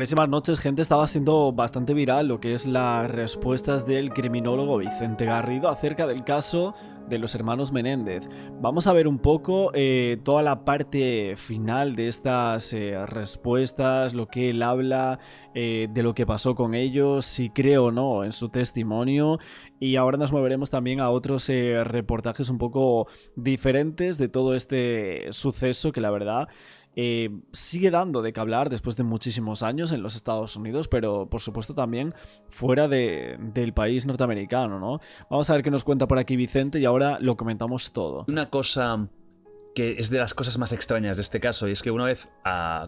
Buenísimas noches, gente. Estaba siendo bastante viral lo que es las respuestas del criminólogo Vicente Garrido acerca del caso de los hermanos Menéndez. Vamos a ver un poco toda la parte final de estas respuestas, lo que él habla, de lo que pasó con ellos, si cree o no en su testimonio. Y ahora nos moveremos también a otros reportajes un poco diferentes de todo este suceso que la verdad sigue dando de qué hablar después de muchísimos años en los Estados Unidos, pero por supuesto también fuera del país norteamericano, ¿no? Vamos a ver qué nos cuenta por aquí Vicente y ahora lo comentamos todo. Una cosa que es de las cosas más extrañas de este caso, y es que una vez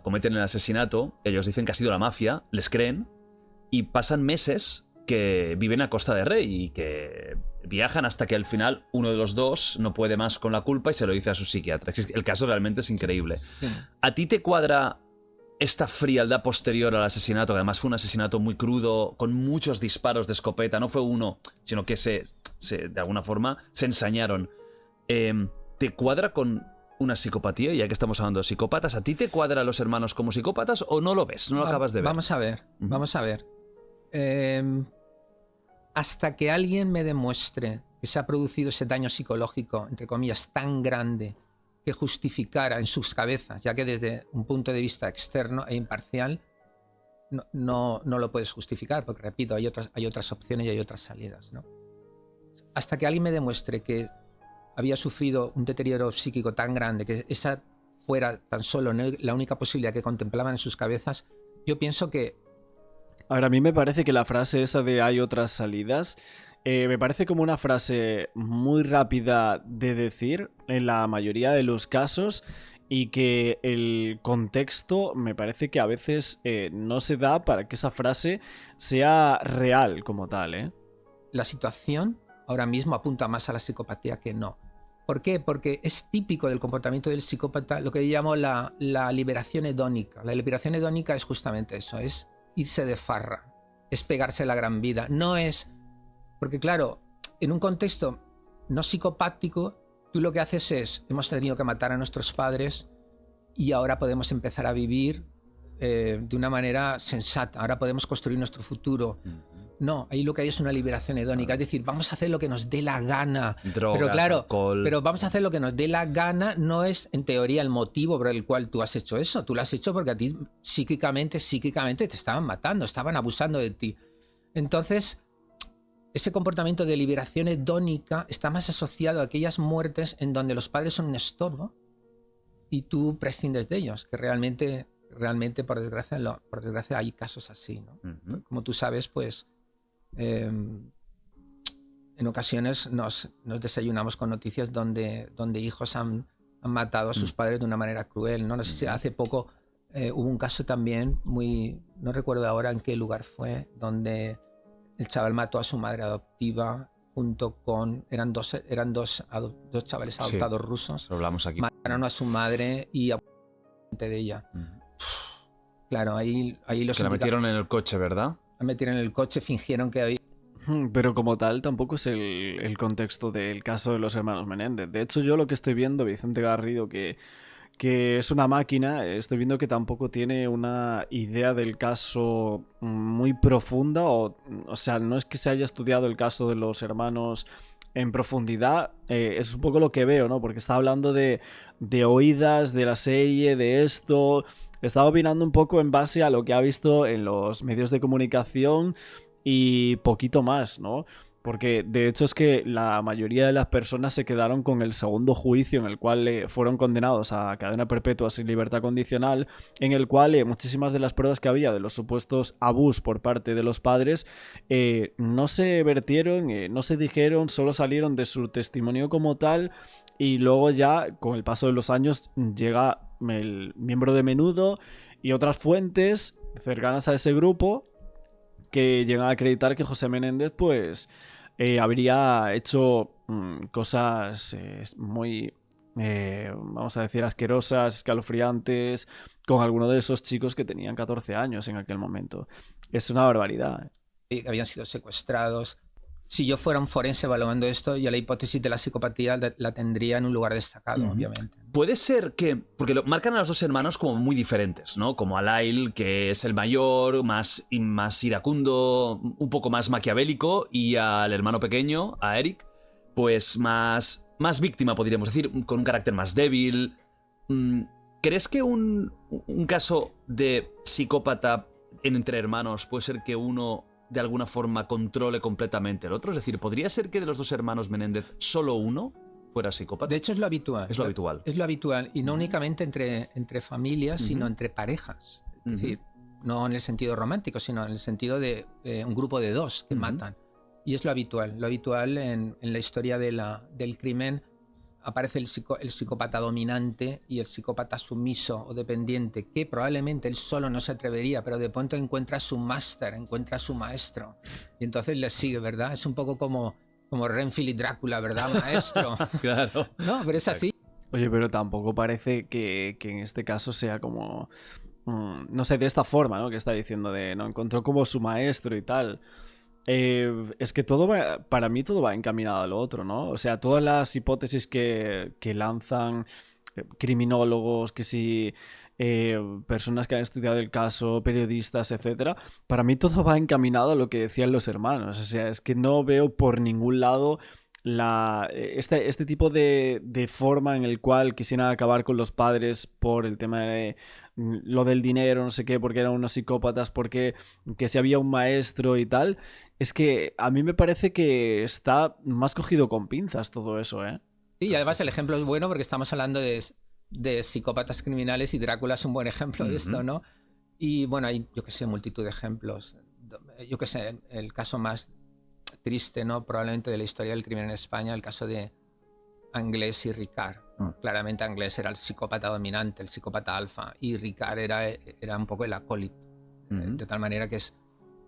cometen el asesinato, ellos dicen que ha sido la mafia, les creen, y pasan meses que viven a Costa de Rey y que viajan hasta que al final uno de los dos no puede más con la culpa y se lo dice a su psiquiatra. El caso realmente es increíble. Sí. ¿A ti te cuadra esta frialdad posterior al asesinato? Que además fue un asesinato muy crudo, con muchos disparos de escopeta. No fue uno, sino que de alguna forma se ensañaron. ¿Te cuadra con una psicopatía? Ya que estamos hablando de psicópatas, ¿a ti te cuadra a los hermanos como psicópatas o no lo ves? ¿No lo acabas de ver? Vamos a ver. Hasta que alguien me demuestre que se ha producido ese daño psicológico, entre comillas, tan grande que justificara en sus cabezas, ya que desde un punto de vista externo e imparcial no lo puedes justificar, porque repito, hay otras opciones y hay otras salidas, ¿no? Hasta que alguien me demuestre que había sufrido un deterioro psíquico tan grande que esa fuera tan solo la única posibilidad que contemplaban en sus cabezas, yo pienso que... Ahora, a mí me parece que la frase esa de hay otras salidas, me parece como una frase muy rápida de decir en la mayoría de los casos y que el contexto me parece que a veces no se da para que esa frase sea real como tal, ¿eh? La situación ahora mismo apunta más a la psicopatía que no. ¿Por qué? Porque es típico del comportamiento del psicópata lo que yo llamo la liberación hedónica. La liberación hedónica es justamente eso, es irse de farra, es pegarse la gran vida. No es... Porque claro, en un contexto no psicopático, tú lo que haces es, hemos tenido que matar a nuestros padres y ahora podemos empezar a vivir de una manera sensata, ahora podemos construir nuestro futuro. No, ahí lo que hay es una liberación hedónica, es decir, vamos a hacer lo que nos dé la gana. Drogas, pero claro, alcohol. Pero vamos a hacer lo que nos dé la gana, no es en teoría el motivo por el cual tú has hecho eso. Tú lo has hecho porque a ti psíquicamente te estaban matando, estaban abusando de ti. Entonces, ese comportamiento de liberación hedónica está más asociado a aquellas muertes en donde los padres son un estorbo y tú prescindes de ellos, que realmente por desgracia hay casos así, ¿no? Como tú sabes, pues en ocasiones nos desayunamos con noticias donde hijos han matado a sus padres de una manera cruel, ¿no? No sé si hace poco hubo un caso también no recuerdo ahora en qué lugar fue, donde el chaval mató a su madre adoptiva junto con... Eran dos chavales adoptados rusos. Lo hablamos aquí. Mataron a su madre y a de ella. Claro, ahí los... Que la metieron en el coche, ¿verdad? La metieron en el coche, fingieron que había... Pero como tal tampoco es el contexto del caso de los hermanos Menéndez. De hecho, yo lo que estoy viendo, Vicente Garrido, que es una máquina, estoy viendo que tampoco tiene una idea del caso muy profunda, o sea, no es que se haya estudiado el caso de los hermanos en profundidad, es un poco lo que veo, ¿no? Porque está hablando de oídas, de la serie, de esto. Estaba opinando un poco en base a lo que ha visto en los medios de comunicación y poquito más, ¿no? Porque de hecho es que la mayoría de las personas se quedaron con el segundo juicio en el cual fueron condenados a cadena perpetua sin libertad condicional, en el cual muchísimas de las pruebas que había de los supuestos abusos por parte de los padres no se vertieron, no se dijeron, solo salieron de su testimonio como tal, y luego ya con el paso de los años llega el miembro de Menudo y otras fuentes cercanas a ese grupo que llegan a acreditar que José Menéndez pues habría hecho cosas muy, vamos a decir, asquerosas, escalofriantes con alguno de esos chicos que tenían 14 años en aquel momento. Es una barbaridad. Habían sido secuestrados. Si yo fuera un forense evaluando esto, yo la hipótesis de la psicopatía la tendría en un lugar destacado, obviamente. puede ser que... Porque marcan a los dos hermanos como muy diferentes, ¿no? Como a Lyle, que es el mayor, más iracundo, un poco más maquiavélico, y al hermano pequeño, a Eric, pues más víctima, podríamos decir, con un carácter más débil. ¿Crees que un caso de psicópata entre hermanos puede ser que uno de alguna forma controle completamente al otro? Es decir, ¿podría ser que de los dos hermanos Menéndez solo uno fuera psicópata? De hecho, es lo habitual. Es lo habitual. Es lo habitual. Y no únicamente entre familias, sino entre parejas. Es decir, no en el sentido romántico, sino en el sentido de un grupo de dos que matan. Y es lo habitual. Lo habitual en la historia del crimen aparece el psicópata dominante y el psicópata sumiso o dependiente, que probablemente él solo no se atrevería, pero de pronto encuentra a su máster, encuentra a su maestro. Y entonces le sigue, ¿verdad? Es un poco como Renfield y Drácula, ¿verdad, maestro? Claro. No, pero es así. Oye, pero tampoco parece que en este caso sea como... no sé, de esta forma, ¿no? Que está diciendo de... No encontró como su maestro y tal. Es que para mí todo va encaminado a lo otro, ¿no? O sea, todas las hipótesis que lanzan criminólogos, que si personas que han estudiado el caso, periodistas, etcétera, para mí todo va encaminado a lo que decían los hermanos. O sea, es que no veo por ningún lado este tipo de forma en el cual quisieran acabar con los padres por el tema de lo del dinero, no sé qué, porque eran unos psicópatas, porque que si había un maestro y tal. Es que a mí me parece que está más cogido con pinzas todo eso, ¿eh? Sí, y además el ejemplo es bueno porque estamos hablando de psicópatas criminales y Drácula es un buen ejemplo de esto, ¿no? Y bueno, hay, yo que sé, multitud de ejemplos. Yo que sé, el caso más triste, ¿no? Probablemente de la historia del crimen en España, el caso de Anglès y Ricard. Claramente Anglès era el psicópata dominante, el psicópata alfa, y Ricard era un poco el acólito. De tal manera que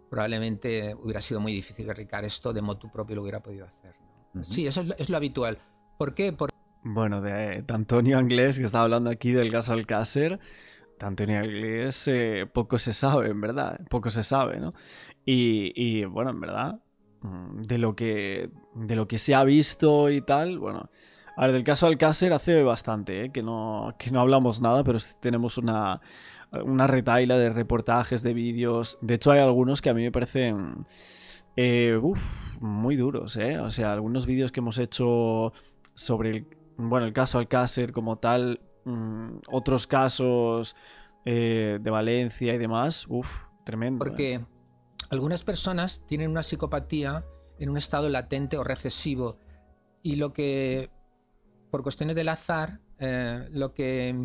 probablemente hubiera sido muy difícil que Ricard esto de motu propio lo hubiera podido hacer, ¿no? Sí, eso es lo habitual. ¿Por qué? Bueno, de Antonio Anglès, que estaba hablando aquí del caso Alcácer, de Antonio Anglès poco se sabe, en verdad. Poco se sabe, ¿no? Y bueno, en verdad, de lo que se ha visto y tal, bueno... A ver, del caso Alcácer hace bastante, que no hablamos nada, pero tenemos una retahíla de reportajes, de vídeos. De hecho, hay algunos que a mí me parecen muy duros, ¿eh? O sea, algunos vídeos que hemos hecho sobre el caso Alcácer como tal, otros casos de Valencia y demás, tremendo. Porque algunas personas tienen una psicopatía en un estado latente o recesivo, y lo que, por cuestiones del azar, lo que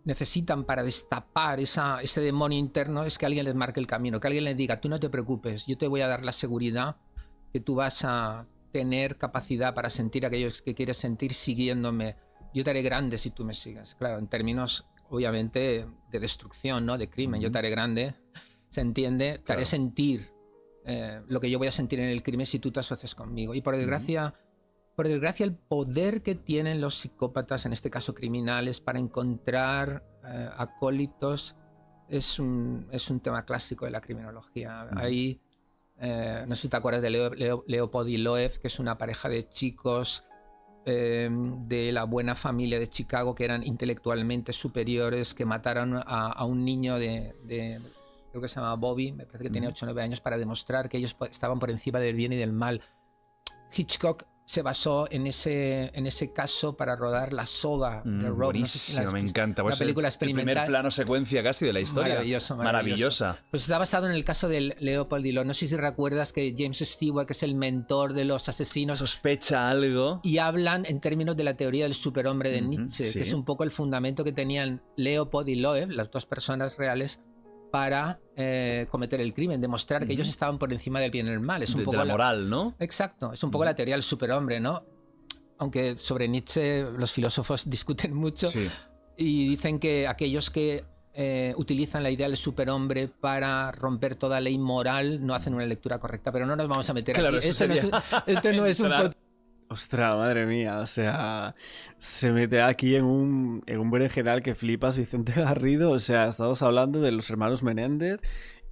necesitan para destapar ese demonio interno es que alguien les marque el camino, que alguien les diga: tú no te preocupes, yo te voy a dar la seguridad que tú vas a tener capacidad para sentir aquello que quieres sentir siguiéndome. Yo te haré grande si tú me sigues. Claro, en términos, obviamente, de destrucción, ¿no? De crimen. Yo te haré grande, se entiende, te haré sentir lo que yo voy a sentir en el crimen si tú te asocias conmigo. Y por desgracia, el poder que tienen los psicópatas, en este caso criminales, para encontrar acólitos es un tema clásico de la criminología. Ahí, no sé si te acuerdas de Leopold y Loeb, que es una pareja de chicos de la buena familia de Chicago que eran intelectualmente superiores, que mataron a un niño creo que se llamaba Bobby, me parece que tenía 8 o 9 años, para demostrar que ellos estaban por encima del bien y del mal. Hitchcock se basó en ese caso para rodar La soga de Rob. Buenísimo, no sé si me encanta. Una película experimental. El primer plano secuencia casi de la historia. Maravillosa. Pues está basado en el caso de Leopold y Loeb. No sé si recuerdas que James Stewart, que es el mentor de los asesinos, sospecha algo. Y hablan en términos de la teoría del superhombre de Nietzsche, que es un poco el fundamento que tenían Leopold y Loeb, las dos personas reales, para cometer el crimen, demostrar que ellos estaban por encima del bien y el mal. Es un poco la moral, ¿no? Exacto, es un poco la teoría del superhombre, ¿no? Aunque sobre Nietzsche los filósofos discuten mucho y dicen que aquellos que utilizan la idea del superhombre para romper toda ley moral no hacen una lectura correcta, pero no nos vamos a meter aquí. Esto no es un Ostras, madre mía, o sea, se mete aquí en un berenjenal que flipas, Vicente Garrido. O sea, estamos hablando de los hermanos Menéndez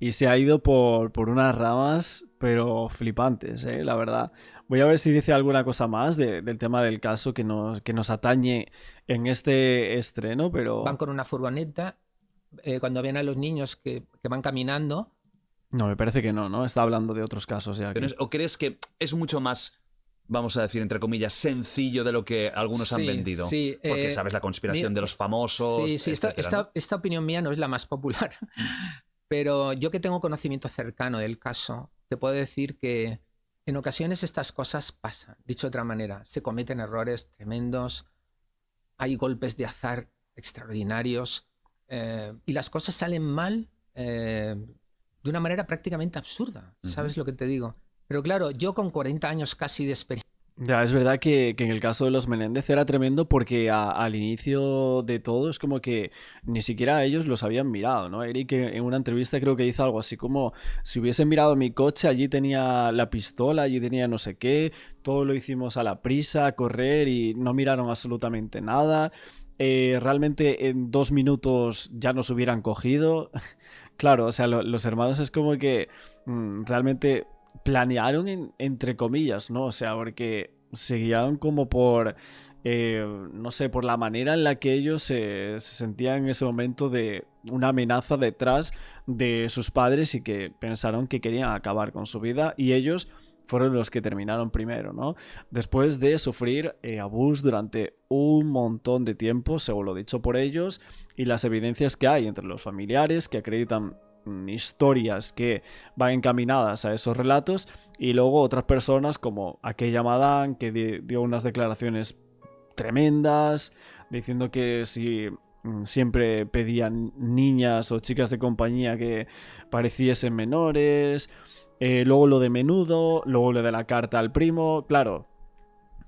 y se ha ido por unas ramas, pero flipantes, la verdad. Voy a ver si dice alguna cosa más del tema del caso que nos atañe en este estreno, pero... Van con una furgoneta, cuando ven a los niños que van caminando. No, me parece que no, está hablando de otros casos ya. ¿O crees que es mucho más, vamos a decir, entre comillas, sencillo de lo que algunos han vendido? Sí, porque sabes la conspiración de los famosos. Sí, esta opinión mía no es la más popular. Pero yo que tengo conocimiento cercano del caso, te puedo decir que en ocasiones estas cosas pasan. Dicho de otra manera, se cometen errores tremendos, hay golpes de azar extraordinarios y las cosas salen mal de una manera prácticamente absurda. ¿Sabes lo que te digo? Pero claro, yo con 40 años casi de experiencia. Ya, es verdad que en el caso de los Menéndez era tremendo porque al inicio de todo es como que ni siquiera ellos los habían mirado, ¿no? Eric en una entrevista creo que hizo algo así como si hubiesen mirado mi coche, allí tenía la pistola, allí tenía no sé qué, todo lo hicimos a la prisa, a correr y no miraron absolutamente nada. Realmente en 2 minutos ya nos hubieran cogido. Claro, o sea, los hermanos es como que realmente planearon entre comillas, ¿no? O sea, porque se guiaron como por, no sé, por la manera en la que ellos se sentían en ese momento de una amenaza detrás de sus padres y que pensaron que querían acabar con su vida y ellos fueron los que terminaron primero, ¿no? Después de sufrir abuso durante un montón de tiempo, según lo dicho por ellos, y las evidencias que hay entre los familiares que acreditan historias que van encaminadas a esos relatos y luego otras personas como aquella Madame que dio unas declaraciones tremendas diciendo que si siempre pedían niñas o chicas de compañía que pareciesen menores, luego lo de Menudo, luego lo de la carta al primo, claro.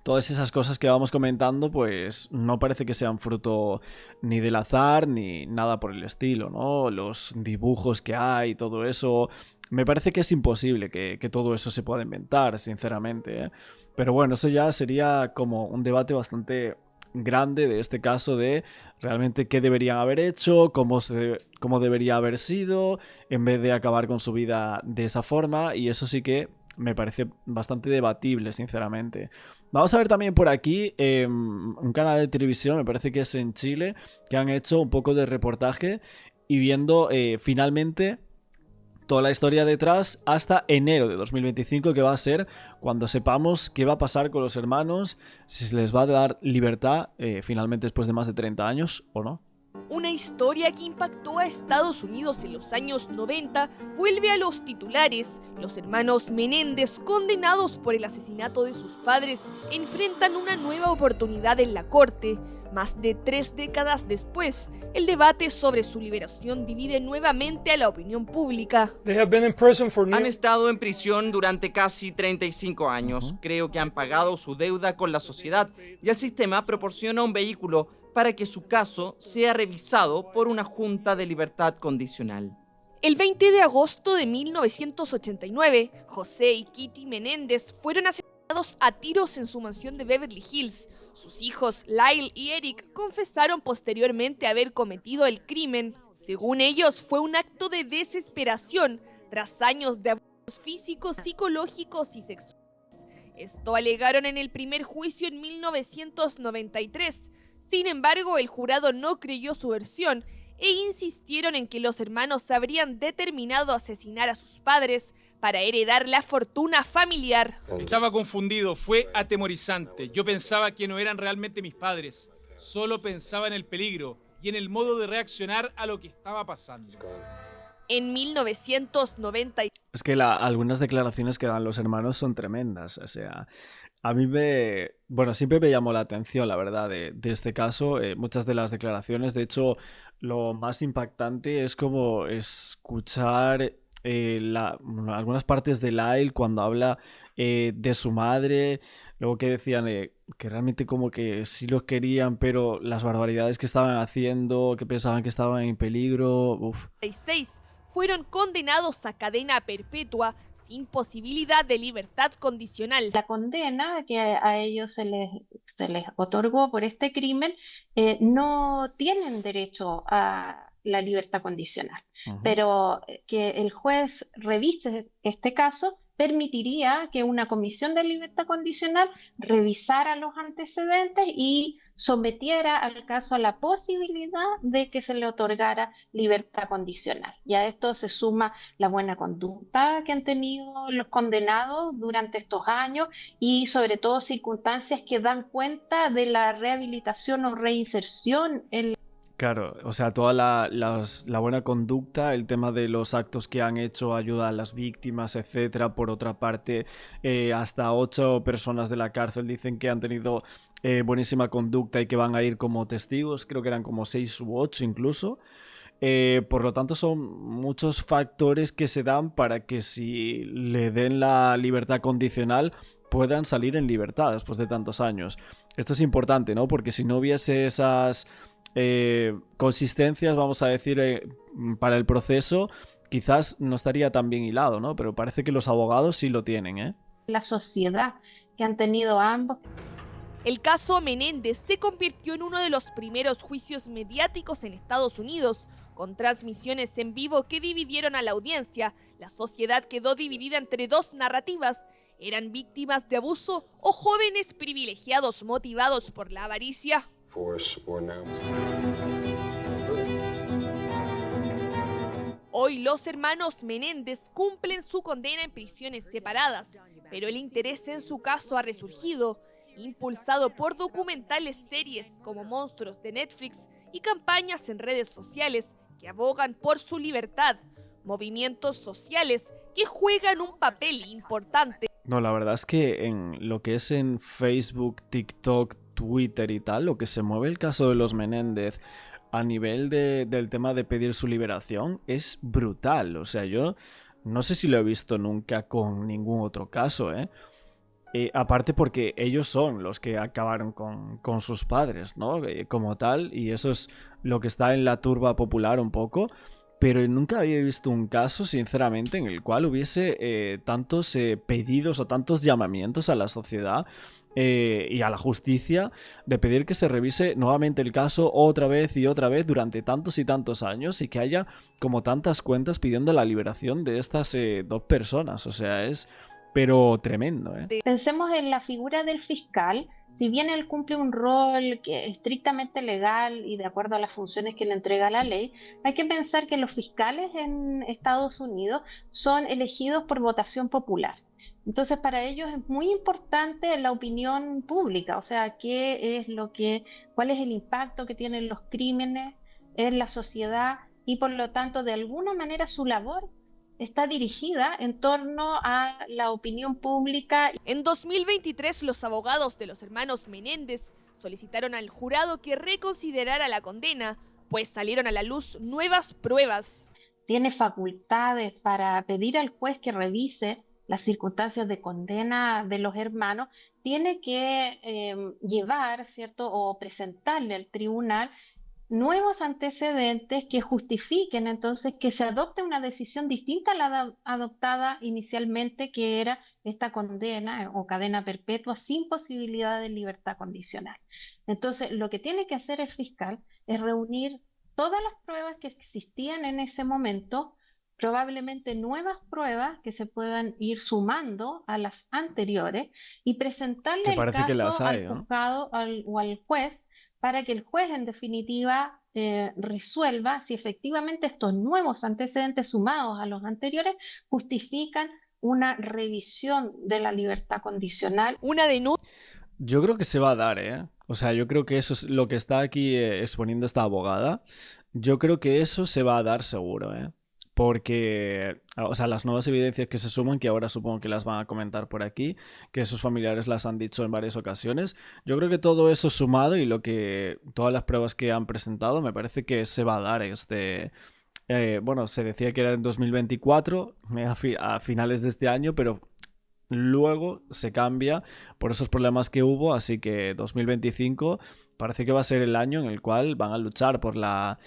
Todas esas cosas que vamos comentando, pues no parece que sean fruto ni del azar ni nada por el estilo, ¿no? Los dibujos que hay, todo eso. Me parece que es imposible que todo eso se pueda inventar, sinceramente, ¿eh? Pero bueno, eso ya sería como un debate bastante grande de este caso de realmente qué deberían haber hecho, cómo debería haber sido, en vez de acabar con su vida de esa forma, y eso sí que me parece bastante debatible, sinceramente. Vamos a ver también por aquí un canal de televisión, me parece que es en Chile, que han hecho un poco de reportaje y viendo finalmente toda la historia detrás hasta enero de 2025, que va a ser cuando sepamos qué va a pasar con los hermanos, si se les va a dar libertad finalmente después de más de 30 años o no. Una historia que impactó a Estados Unidos en los años 90 vuelve a los titulares. Los hermanos Menéndez, condenados por el asesinato de sus padres, enfrentan una nueva oportunidad en la corte. Más de 3 décadas después, el debate sobre su liberación divide nuevamente a la opinión pública. Han estado en prisión durante casi 35 años. Creo que han pagado su deuda con la sociedad y el sistema proporciona un vehículo para que su caso sea revisado por una junta de libertad condicional. El 20 de agosto de 1989, José y Kitty Menéndez fueron asesinados a tiros en su mansión de Beverly Hills. Sus hijos, Lyle y Eric, confesaron posteriormente haber cometido el crimen. Según ellos, fue un acto de desesperación tras años de abusos físicos, psicológicos y sexuales. Esto alegaron en el primer juicio en 1993. Sin embargo, el jurado no creyó su versión e insistieron en que los hermanos habrían determinado asesinar a sus padres para heredar la fortuna familiar. Estaba confundido, fue atemorizante. Yo pensaba que no eran realmente mis padres. Solo pensaba en el peligro y en el modo de reaccionar a lo que estaba pasando. En 1990... Es que algunas declaraciones que dan los hermanos son tremendas, o sea... A mí siempre me llamó la atención, la verdad, de este caso, muchas de las declaraciones. De hecho, lo más impactante es como escuchar algunas partes de Lyle cuando habla de su madre, luego que decían que realmente como que sí los querían, pero las barbaridades que estaban haciendo, que pensaban que estaban en peligro, uff. Fueron condenados a cadena perpetua sin posibilidad de libertad condicional. La condena que a ellos se les otorgó por este crimen no tienen derecho a la libertad condicional. Ujú. Pero que el juez revise este caso permitiría que una comisión de libertad condicional revisara los antecedentes y sometiera al caso a la posibilidad de que se le otorgara libertad condicional. Y a esto se suma la buena conducta que han tenido los condenados durante estos años y sobre todo circunstancias que dan cuenta de la rehabilitación o reinserción en. Claro, o sea, toda la buena conducta, el tema de los actos que han hecho, ayuda a las víctimas, etcétera. Por otra parte, hasta 8 personas de la cárcel dicen que han tenido buenísima conducta y que van a ir como testigos, creo que eran como 6 u 8 incluso. Por lo tanto, son muchos factores que se dan para que si le den la libertad condicional puedan salir en libertad después de tantos años. Esto es importante, ¿no? Porque si no hubiese esas consistencias, vamos a decir, para el proceso, quizás no estaría tan bien hilado, ¿no? Pero parece que los abogados sí lo tienen, ¿eh? La sociedad que han tenido ambos. El caso Menéndez se convirtió en uno de los primeros juicios mediáticos en Estados Unidos, con transmisiones en vivo que dividieron a la audiencia. La sociedad quedó dividida entre 2 narrativas. ¿Eran víctimas de abuso o jóvenes privilegiados motivados por la avaricia? Hoy los hermanos Menéndez cumplen su condena en prisiones separadas, pero el interés en su caso ha resurgido, impulsado por documentales, series como Monstruos de Netflix y campañas en redes sociales que abogan por su libertad, movimientos sociales que juegan un papel importante. No, la verdad es que en lo que es en Facebook, TikTok, Twitter y tal, lo que se mueve el caso de los Menéndez a nivel del tema de pedir su liberación es brutal. O sea, yo no sé si lo he visto nunca con ningún otro caso, ¿eh? Aparte porque ellos son los que acabaron con sus padres, ¿no? Como tal, y eso es lo que está en la turba popular un poco. Pero nunca había visto un caso, sinceramente, en el cual hubiese tantos pedidos o tantos llamamientos a la sociedad y a la justicia de pedir que se revise nuevamente el caso otra vez y otra vez durante tantos y tantos años y que haya como tantas cuentas pidiendo la liberación de estas 2 personas. O sea, es pero tremendo, ¿eh? Pensemos en la figura del fiscal. Si bien él cumple un rol que es estrictamente legal y de acuerdo a las funciones que le entrega la ley, hay que pensar que los fiscales en Estados Unidos son elegidos por votación popular. Entonces, para ellos es muy importante la opinión pública, o sea, cuál es el impacto que tienen los crímenes en la sociedad y por lo tanto, de alguna manera su labor está dirigida en torno a la opinión pública. En 2023, los abogados de los hermanos Menéndez solicitaron al jurado que reconsiderara la condena, pues salieron a la luz nuevas pruebas. Tiene facultades para pedir al juez que revise las circunstancias de condena de los hermanos, tiene que llevar, ¿cierto?, o presentarle al tribunal nuevos antecedentes que justifiquen entonces que se adopte una decisión distinta a la adoptada inicialmente, que era esta condena o cadena perpetua sin posibilidad de libertad condicional. Entonces, lo que tiene que hacer el fiscal es reunir todas las pruebas que existían en ese momento, probablemente nuevas pruebas que se puedan ir sumando a las anteriores y presentarle Que el parece que las caso hay, al ¿no? juzgado o al juez para que el juez en definitiva resuelva si efectivamente estos nuevos antecedentes sumados a los anteriores justifican una revisión de la libertad condicional. Una denuncia. Yo creo que se va a dar, ¿eh? O sea, yo creo que eso es lo que está aquí exponiendo esta abogada. Yo creo que eso se va a dar seguro, ¿eh? Porque, o sea, las nuevas evidencias que se suman, que ahora supongo que las van a comentar por aquí, que sus familiares las han dicho en varias ocasiones, yo creo que todo eso sumado y todas las pruebas que han presentado, me parece que se va a dar bueno, se decía que era en 2024, a finales de este año, pero luego se cambia por esos problemas que hubo, así que 2025 parece que va a ser el año en el cual van a luchar por la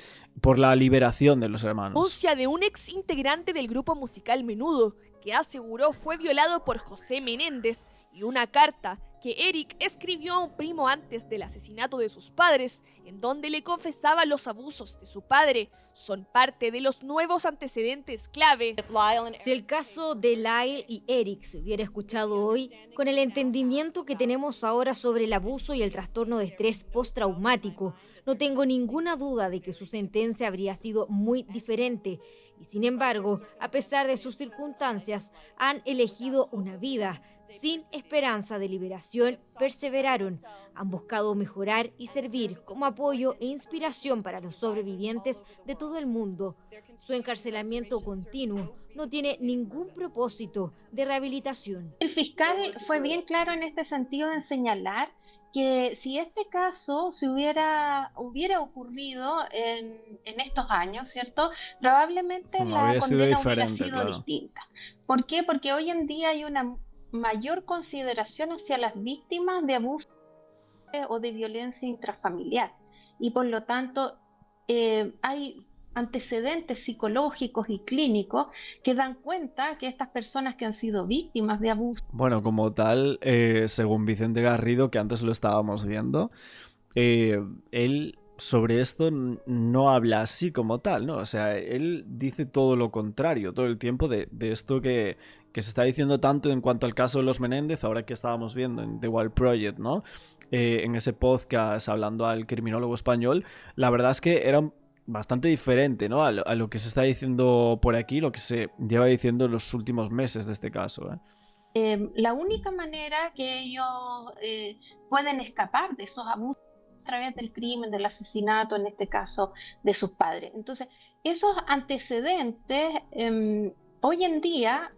liberación de los hermanos. Denuncia de un ex integrante del grupo musical Menudo, que aseguró fue violado por José Menéndez, y una carta que Eric escribió a un primo antes del asesinato de sus padres, en donde le confesaba los abusos de su padre, son parte de los nuevos antecedentes clave. Si el caso de Lyle y Eric se hubiera escuchado hoy, con el entendimiento que tenemos ahora sobre el abuso y el trastorno de estrés postraumático, no tengo ninguna duda de que su sentencia habría sido muy diferente. Y sin embargo, a pesar de sus circunstancias, han elegido una vida. Sin esperanza de liberación, perseveraron. Han buscado mejorar y servir como apoyo e inspiración para los sobrevivientes de todo el mundo. Su encarcelamiento continuo no tiene ningún propósito de rehabilitación. El fiscal fue bien claro en este sentido en señalar que si este caso se hubiera ocurrido en estos años, ¿cierto? Probablemente No, la habría sido condena hubiera diferente, sido claro. distinta. ¿Por qué? Porque hoy en día hay una mayor consideración hacia las víctimas de abuso o de violencia intrafamiliar. Y por lo tanto, hay antecedentes psicológicos y clínicos que dan cuenta que estas personas que han sido víctimas de abuso. Bueno, como tal, según Vicente Garrido, que antes lo estábamos viendo, él sobre esto no habla así como tal, ¿no? O sea, él dice todo lo contrario todo el tiempo de esto que se está diciendo tanto en cuanto al caso de los Menéndez, ahora que estábamos viendo en The Wild Project, ¿no? En ese podcast hablando al criminólogo español, la verdad es que era bastante diferente, ¿no? A lo que se está diciendo por aquí, lo que se lleva diciendo en los últimos meses de este caso, ¿eh? La única manera que ellos pueden escapar de esos abusos a través del crimen, del asesinato, en este caso de sus padres. Entonces, esos antecedentes, hoy en día,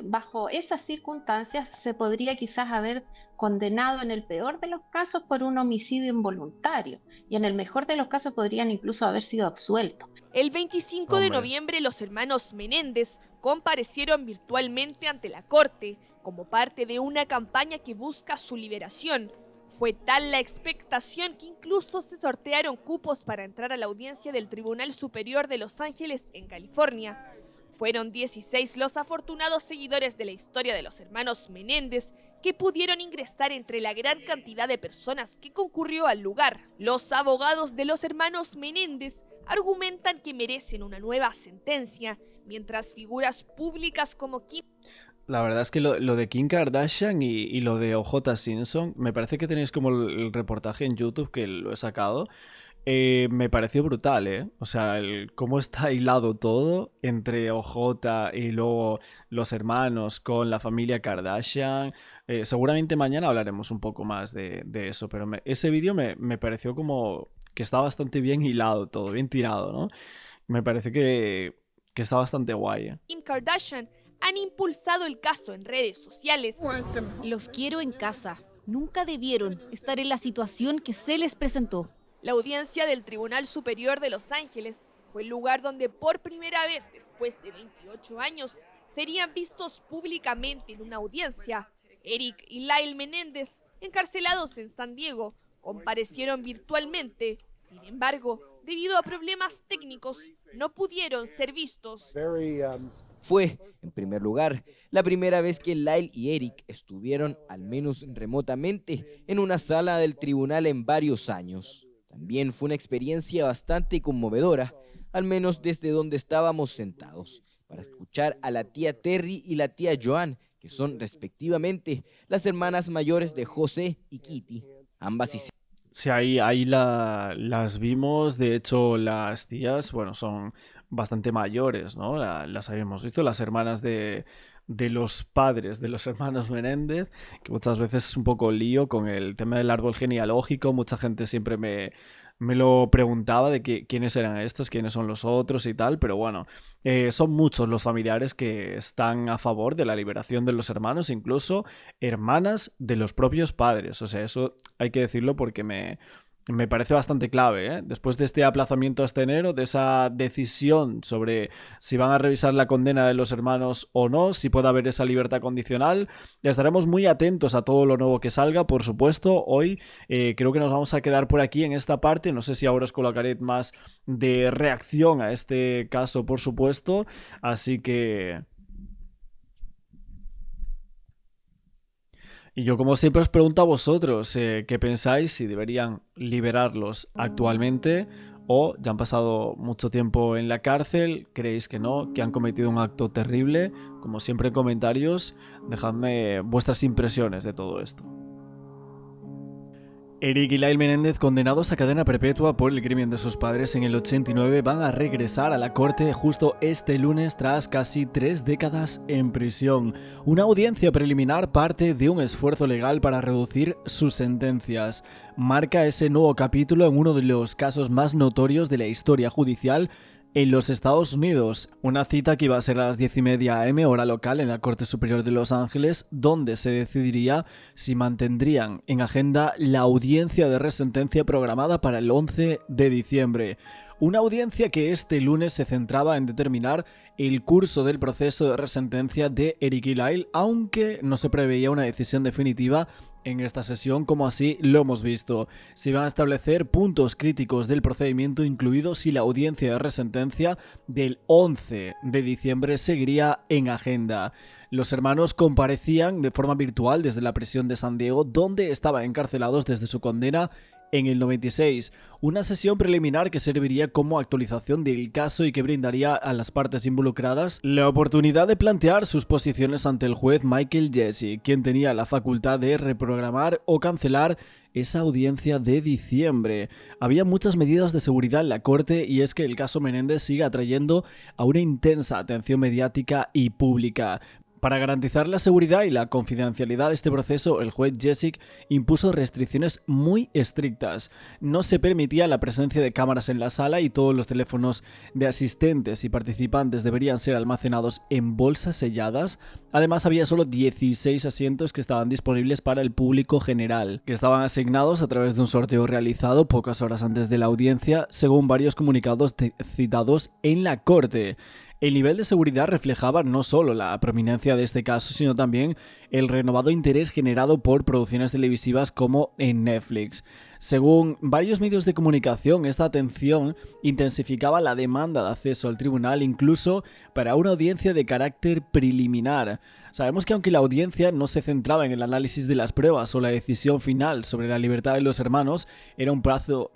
bajo esas circunstancias, se podría quizás haber condenado en el peor de los casos por un homicidio involuntario y en el mejor de los casos podrían incluso haber sido absueltos. El 25 de Hombre. noviembre los hermanos Menéndez comparecieron virtualmente ante la corte como parte de una campaña que busca su liberación. Fue tal la expectación que incluso se sortearon cupos para entrar a la audiencia del Tribunal Superior de Los Ángeles en California. Fueron 16 los afortunados seguidores de la historia de los hermanos Menéndez que pudieron ingresar entre la gran cantidad de personas que concurrió al lugar. Los abogados de los hermanos Menéndez argumentan que merecen una nueva sentencia, mientras figuras públicas como Kim... La verdad es que lo de Kim Kardashian y lo de OJ Simpson, me parece que tenéis como el reportaje en YouTube que lo he sacado. Me pareció brutal, ¿eh? O sea, cómo está hilado todo entre OJ y luego los hermanos con la familia Kardashian. Seguramente mañana hablaremos un poco más de eso, pero ese vídeo me pareció como que está bastante bien hilado todo, bien tirado, ¿no? Me parece que está bastante guay, ¿eh? Kim Kardashian han impulsado el caso en redes sociales. Los quiero en casa. Nunca debieron estar en la situación que se les presentó. La audiencia del Tribunal Superior de Los Ángeles fue el lugar donde por primera vez después de 28 años serían vistos públicamente en una audiencia. Eric y Lyle Menéndez, encarcelados en San Diego, comparecieron virtualmente. Sin embargo, debido a problemas técnicos, no pudieron ser vistos. Fue, en primer lugar, la primera vez que Lyle y Eric estuvieron, al menos remotamente, en una sala del tribunal en varios años. También fue una experiencia bastante conmovedora, al menos desde donde estábamos sentados, para escuchar a la tía Terry y la tía Joan, que son respectivamente las hermanas mayores de José y Kitty. Ambas hicieron... Sí, ahí las vimos. De hecho, las tías, bueno, son bastante mayores, ¿no? Las habíamos visto, las hermanas de los padres de los hermanos Menéndez, que muchas veces es un poco lío con el tema del árbol genealógico. Mucha gente siempre me lo preguntaba de quiénes eran estos, quiénes son los otros y tal, pero bueno, son muchos los familiares que están a favor de la liberación de los hermanos, incluso hermanas de los propios padres. O sea, eso hay que decirlo porque me parece bastante clave, ¿eh? Después de este aplazamiento hasta enero, de esa decisión sobre si van a revisar la condena de los hermanos o no, si puede haber esa libertad condicional, estaremos muy atentos a todo lo nuevo que salga, por supuesto. Hoy creo que nos vamos a quedar por aquí en esta parte. No sé si ahora os colocaré más de reacción a este caso, por supuesto. Así que Y yo como siempre os pregunto a vosotros, ¿qué pensáis? Si deberían liberarlos actualmente o ya han pasado mucho tiempo en la cárcel, creéis que no, que han cometido un acto terrible. Como siempre en comentarios, dejadme vuestras impresiones de todo esto. Eric y Lyle Menéndez, condenados a cadena perpetua por el crimen de sus padres en el 89, van a regresar a la corte justo este lunes tras casi 3 décadas en prisión. Una audiencia preliminar parte de un esfuerzo legal para reducir sus sentencias. Marca ese nuevo capítulo en uno de los casos más notorios de la historia judicial en los Estados Unidos. Una cita que iba a ser a las 10:30 am hora local en la Corte Superior de Los Ángeles, donde se decidiría si mantendrían en agenda la audiencia de resentencia programada para el 11 de diciembre. Una audiencia que este lunes se centraba en determinar el curso del proceso de resentencia de Eric y Lyle, aunque no se preveía una decisión definitiva en esta sesión, como así lo hemos visto. Se van a establecer puntos críticos del procedimiento, incluido si la audiencia de resentencia del 11 de diciembre seguiría en agenda. Los hermanos comparecían de forma virtual desde la prisión de San Diego, donde estaban encarcelados desde su condena en el 96, una sesión preliminar que serviría como actualización del caso y que brindaría a las partes involucradas la oportunidad de plantear sus posiciones ante el juez Michael Jesse, quien tenía la facultad de reprogramar o cancelar esa audiencia de diciembre. Había muchas medidas de seguridad en la corte y es que el caso Menéndez sigue atrayendo a una intensa atención mediática y pública. Para garantizar la seguridad y la confidencialidad de este proceso, el juez Jessic impuso restricciones muy estrictas. No se permitía la presencia de cámaras en la sala y todos los teléfonos de asistentes y participantes deberían ser almacenados en bolsas selladas. Además, había solo 16 asientos que estaban disponibles para el público general, que estaban asignados a través de un sorteo realizado pocas horas antes de la audiencia, según varios comunicados citados en la corte. El nivel de seguridad reflejaba no solo la prominencia de este caso, sino también el renovado interés generado por producciones televisivas como en Netflix. Según varios medios de comunicación, esta atención intensificaba la demanda de acceso al tribunal, incluso para una audiencia de carácter preliminar. Sabemos que aunque la audiencia no se centraba en el análisis de las pruebas o la decisión final sobre la libertad de los hermanos, era un paso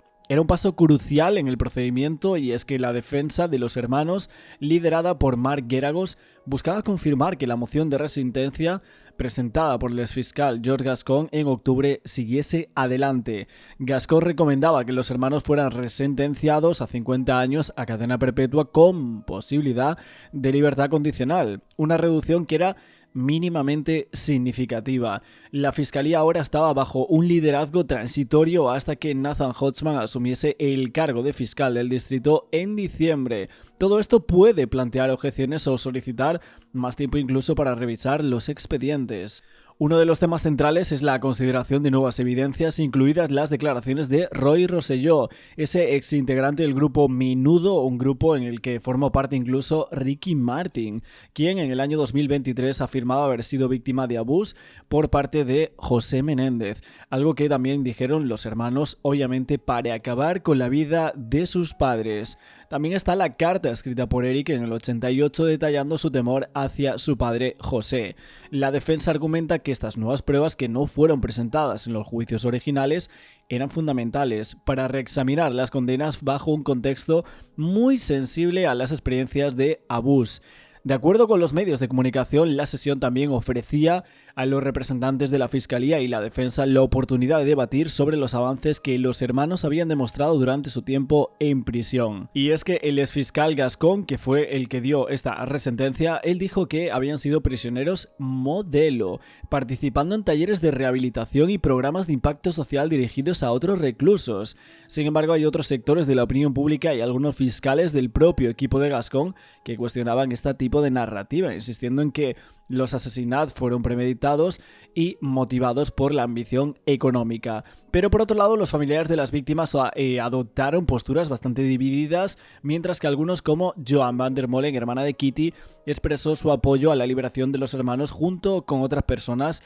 crucial en el procedimiento, y es que la defensa de los hermanos, liderada por Mark Geragos, buscaba confirmar que la moción de resentencia presentada por el exfiscal George Gascon en octubre siguiese adelante. Gascon recomendaba que los hermanos fueran resentenciados a 50 años a cadena perpetua con posibilidad de libertad condicional, una reducción que era mínimamente significativa. La fiscalía ahora estaba bajo un liderazgo transitorio hasta que Nathan Hodgman asumiese el cargo de fiscal del distrito en diciembre. Todo esto puede plantear objeciones o solicitar más tiempo incluso para revisar los expedientes. Uno de los temas centrales es la consideración de nuevas evidencias, incluidas las declaraciones de Roy Rosselló, ese exintegrante del grupo Menudo, un grupo en el que formó parte incluso Ricky Martin, quien en el año 2023 afirmaba haber sido víctima de abuso por parte de José Menéndez, algo que también dijeron los hermanos, obviamente para acabar con la vida de sus padres. También está la carta escrita por Eric en el 88 detallando su temor hacia su padre José. La defensa argumenta que estas nuevas pruebas, que no fueron presentadas en los juicios originales, eran fundamentales para reexaminar las condenas bajo un contexto muy sensible a las experiencias de abuso. De acuerdo con los medios de comunicación, la sesión también ofrecía a los representantes de la Fiscalía y la Defensa la oportunidad de debatir sobre los avances que los hermanos habían demostrado durante su tiempo en prisión. Y es que el exfiscal Gascon, que fue el que dio esta resentencia, él dijo que habían sido prisioneros modelo, participando en talleres de rehabilitación y programas de impacto social dirigidos a otros reclusos. Sin embargo, hay otros sectores de la opinión pública y algunos fiscales del propio equipo de Gascon que cuestionaban este tipo de narrativa, insistiendo en que los asesinatos fueron premeditados y motivados por la ambición económica. Pero por otro lado, los familiares de las víctimas adoptaron posturas bastante divididas, mientras que algunos, como Joan van der Molen, hermana de Kitty, expresó su apoyo a la liberación de los hermanos junto con otras personas.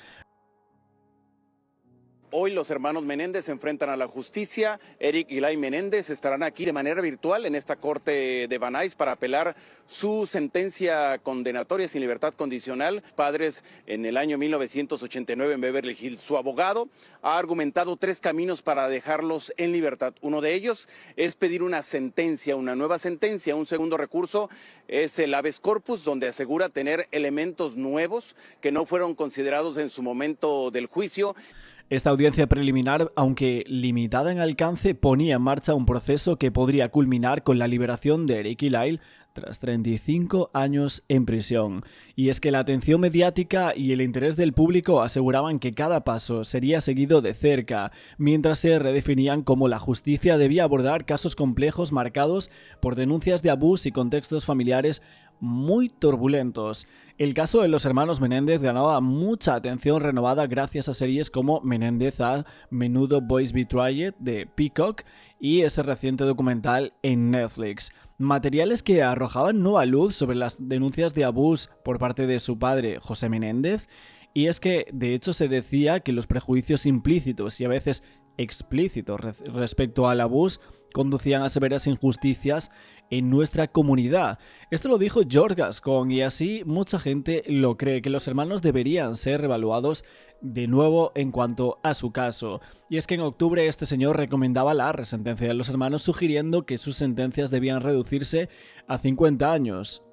Hoy los hermanos Menéndez se enfrentan a la justicia. Eric y Lai Menéndez estarán aquí de manera virtual en esta corte de Van Nuys para apelar su sentencia condenatoria sin libertad condicional. Padres en el año 1989 en Beverly Hills. Su abogado ha argumentado 3 caminos para dejarlos en libertad. Uno de ellos es pedir una sentencia, una nueva sentencia. Un segundo recurso es el habeas corpus, donde asegura tener elementos nuevos que no fueron considerados en su momento del juicio. Esta audiencia preliminar, aunque limitada en alcance, ponía en marcha un proceso que podría culminar con la liberación de Eric y Lyle tras 35 años en prisión. Y es que la atención mediática y el interés del público aseguraban que cada paso sería seguido de cerca, mientras se redefinían cómo la justicia debía abordar casos complejos marcados por denuncias de abuso y contextos familiares muy turbulentos. El caso de los hermanos Menéndez ganaba mucha atención renovada gracias a series como Menéndez a menudo Boys Betrayed de Peacock y ese reciente documental en Netflix. Materiales que arrojaban nueva luz sobre las denuncias de abuso por parte de su padre, José Menéndez, y es que de hecho se decía que los prejuicios implícitos y a veces explícitos respecto al abuso conducían a severas injusticias en nuestra comunidad. Esto lo dijo George Gascon y así mucha gente lo cree, que los hermanos deberían ser reevaluados de nuevo en cuanto a su caso. Y es que en octubre este señor recomendaba la resentencia de los hermanos, sugiriendo que sus sentencias debían reducirse a 50 años.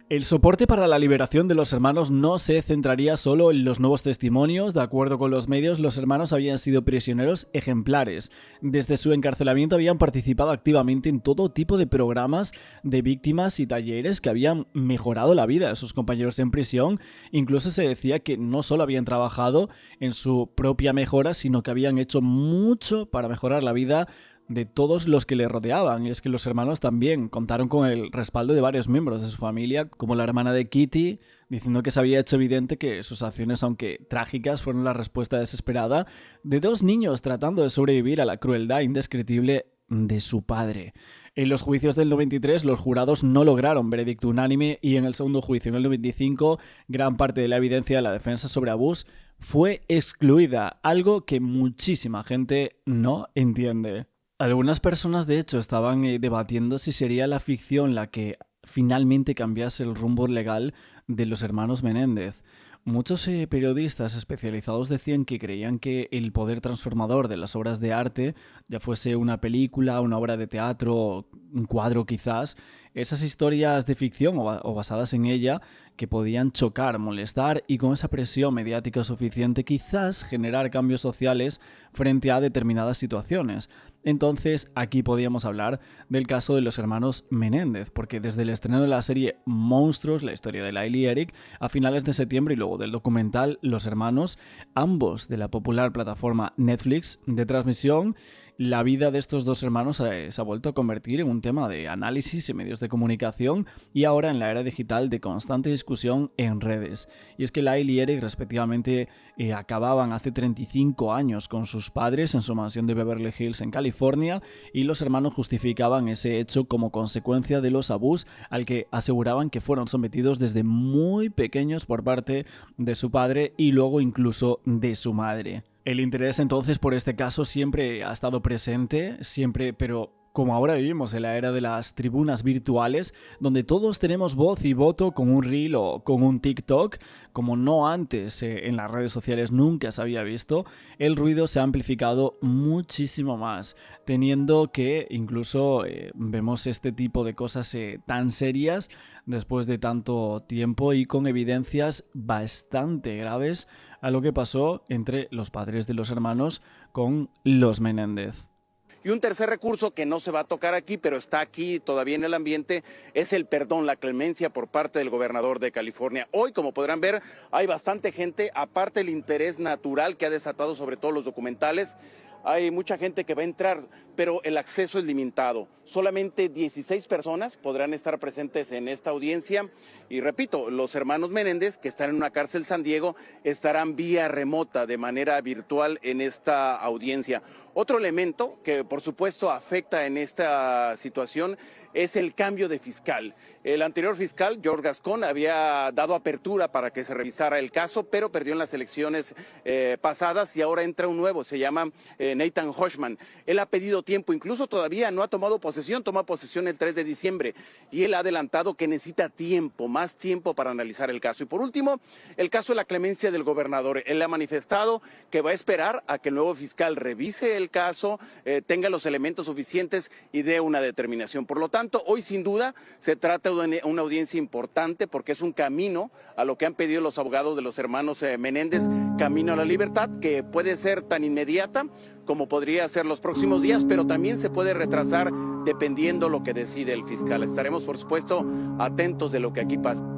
El soporte para la liberación de los hermanos no se centraría solo en los nuevos testimonios. De acuerdo con los medios, los hermanos habían sido prisioneros ejemplares. Desde su encarcelamiento habían participado activamente en todo tipo de programas de víctimas y talleres que habían mejorado la vida de sus compañeros en prisión. Incluso se decía que no solo habían trabajado en su propia mejora, sino que habían hecho mucho para mejorar la vida de todos los que le rodeaban. Y es que los hermanos también contaron con el respaldo de varios miembros de su familia, como la hermana de Kitty, diciendo que se había hecho evidente que sus acciones, aunque trágicas, fueron la respuesta desesperada de 2 niños tratando de sobrevivir a la crueldad indescriptible de su padre. En los juicios del 93 los jurados no lograron veredicto unánime y en el segundo juicio, en el 95, gran parte de la evidencia de la defensa sobre abuso fue excluida, algo que muchísima gente no entiende. Algunas personas, de hecho, estaban debatiendo si sería la ficción la que finalmente cambiase el rumbo legal de los hermanos Menéndez. Muchos periodistas especializados decían que creían que el poder transformador de las obras de arte, ya fuese una película, una obra de teatro, un cuadro quizás, esas historias de ficción o basadas en ella que podían chocar, molestar y con esa presión mediática suficiente quizás generar cambios sociales frente a determinadas situaciones. Entonces aquí podíamos hablar del caso de los hermanos Menéndez, porque desde el estreno de la serie Monstruos, la historia de Lyle y Eric, a finales de septiembre y luego del documental Los Hermanos, ambos de la popular plataforma Netflix de transmisión, la vida de estos 2 hermanos se ha vuelto a convertir en un tema de análisis en medios de comunicación y ahora en la era digital de constante discusión en redes. Y es que Lyle y Eric respectivamente acababan hace 35 años con sus padres en su mansión de Beverly Hills en California y los hermanos justificaban ese hecho como consecuencia de los abusos al que aseguraban que fueron sometidos desde muy pequeños por parte de su padre y luego incluso de su madre. El interés entonces por este caso siempre ha estado presente, siempre, pero como ahora vivimos en la era de las tribunas virtuales, donde todos tenemos voz y voto con un reel o con un TikTok, como no antes en las redes sociales nunca se había visto, el ruido se ha amplificado muchísimo más, teniendo que incluso vemos este tipo de cosas tan serias después de tanto tiempo y con evidencias bastante graves a lo que pasó entre los padres de los hermanos con los Menéndez. Y un tercer recurso que no se va a tocar aquí, pero está aquí todavía en el ambiente, es el perdón, la clemencia por parte del gobernador de California. Hoy, como podrán ver, hay bastante gente, aparte del interés natural que ha desatado sobre todo los documentales, hay mucha gente que va a entrar, pero el acceso es limitado. Solamente 16 personas podrán estar presentes en esta audiencia y repito, los hermanos Menéndez, que están en una cárcel San Diego, estarán vía remota, de manera virtual en esta audiencia. Otro elemento que por supuesto afecta en esta situación es el cambio de fiscal. El anterior fiscal, George Gascón, había dado apertura para que se revisara el caso, pero perdió en las elecciones pasadas y ahora entra un nuevo, se llama Nathan Hochman. Él ha pedido tiempo, incluso todavía no ha tomado posesión, toma posesión el 3 de diciembre y él ha adelantado que necesita tiempo, más tiempo para analizar el caso. Y por último, el caso de la clemencia del gobernador. Él ha manifestado que va a esperar a que el nuevo fiscal revise el caso, tenga los elementos suficientes y dé una determinación. Por lo tanto, hoy sin duda se trata de una audiencia importante porque es un camino a lo que han pedido los abogados de los hermanos Menéndez, camino a la libertad, que puede ser tan inmediata como podría ser los próximos días, pero también se puede retrasar dependiendo lo que decide el fiscal. Estaremos, por supuesto, atentos de lo que aquí pasa.